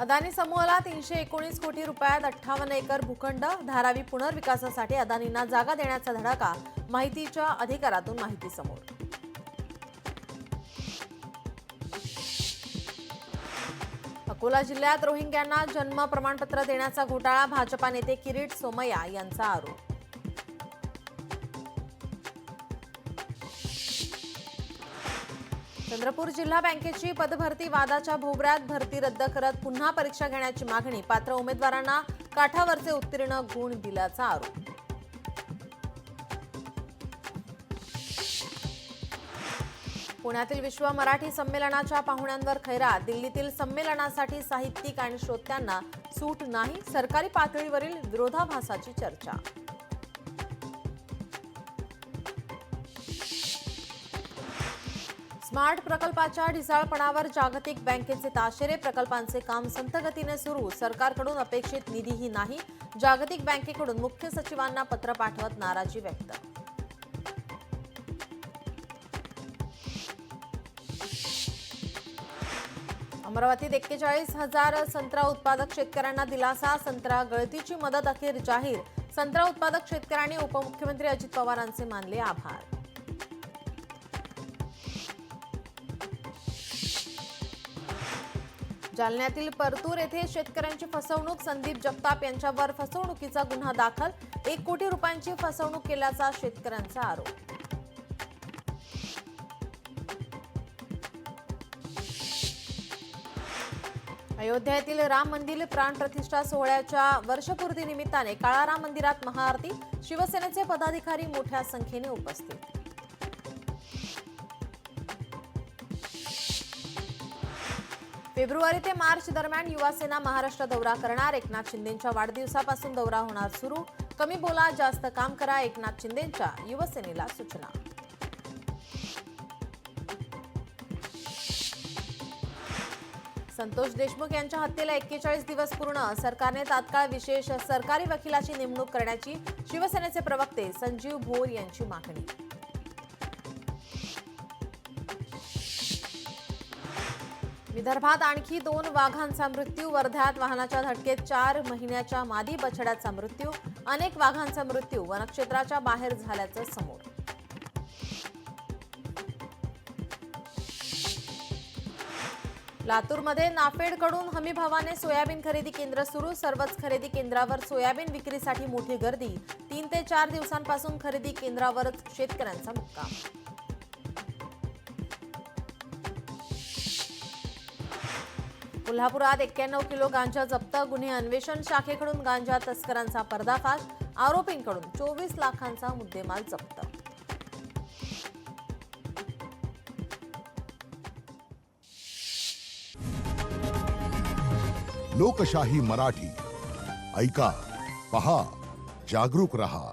अदानी समूहाला 319 कोटी रुपयात 58 एकर भूखंड, धारावी पुनर्विकासासाठी अदानींना जागा देण्याचा धडाका. माहितीच्या अधिकारातून माहिती समोर. अकोला जिल्ह्यात रोहिंग्यांना जन्म प्रमाणपत्र देण्याचा घोटाळा. भाजपा नेते किरीट सोमय्या यांचा आरोप. चंद्रपूर जिल्हा बँकेची पदभरती वादाच्या भोवऱ्यात. भरती रद्द करत पुन्हा परीक्षा घेण्याची मागणी. पात्र उमेदवारांना काठावरचे उत्तीर्ण गुण दिल्याचा आरोप. पुण्यातील विश्व मराठी संमेलनाच्या पाहुण्यांवर खैरात. दिल्लीतील संमेलनासाठी साहित्यिक आणि श्रोत्यांना सूट नाही. सरकारी पातळीवरील विरोधाभासाची चर्चा. स्मार्ट प्रकल्पाच्या ढिसाळपणावर जागतिक बँकेचे ताशेरे. प्रकल्पांचे काम संथ गतीने सुरू. सरकारकडून अपेक्षित निधीही नाही. जागतिक बँकेकडून मुख्य सचिवांना पत्र पाठवत नाराजी व्यक्त. अमरावतीत 41,000 संत्रा उत्पादक शेतकऱ्यांना दिलासा. संत्रा गळतीची मदत अखेर जाहीर. संत्रा उत्पादक शेतकऱ्यांनी उपमुख्यमंत्री अजित पवारांचे मानले आभार. जालन्यातील परतूर येथे शेतकऱ्यांची फसवणूक. संदीप जगताप यांच्यावर फसवणुकीचा गुन्हा दाखल. 1 कोटी रुपयांची फसवणूक केल्याचा शेतकऱ्यांचा आरोप. अयोध्येतील राम मंदिर प्राण प्रतिष्ठा सोहळ्याच्या वर्षपूर्ती निमित्ताने काळा राम मंदिरात महाआरती. शिवसेनेचे पदाधिकारी मोठ्या संख्येने उपस्थित. फेब्रुवारी ते मार्च दरम्यान युवासेना महाराष्ट्र दौरा करणार. एकनाथ शिंदेंच्या वाढदिवसापासून दौरा होणार सुरू. कमी बोला, जास्त काम करा. एकनाथ शिंदेंच्या युवसेनेला सूचना. संतोष देशमुख यांच्या हत्येला 41 दिवस पूर्ण. सरकारने तात्काळ विशेष सरकारी वकिलाची नेमणूक करण्याची शिवसेनेचे प्रवक्ते संजीव भोर यांची मागणी. विदर्भात आणखी 2 वाघांचा मृत्यू. वर्ध्यात वाहनाच्या धडकेत 4 महिन्याच्या मादी बछड्याचा मृत्यू. अनेक वाघांचा मृत्यू वनक्षेत्राच्या बाहेर झाल्याचं समोर. लातूरमध्ये नाफेडकडून हमीभावाने सोयाबीन खरेदी केंद्र सुरू. सर्वच खरेदी केंद्रावर सोयाबीन विक्रीसाठी मोठी गर्दी. 3 ते 4 दिवसांपासून खरेदी केंद्रावरच शेतकऱ्यांचा मुक्काम. कोल्हापुरात 91 किलो गांजा जप्त. गुन्हे अन्वेषण शाखेकडून गांजा तस्करांचा पर्दाफाश. आरोपींकडून 24 लाखांचा मुद्देमाल जप्त. लोकशाही मराठी ऐका, पहा, जागरूक रहा.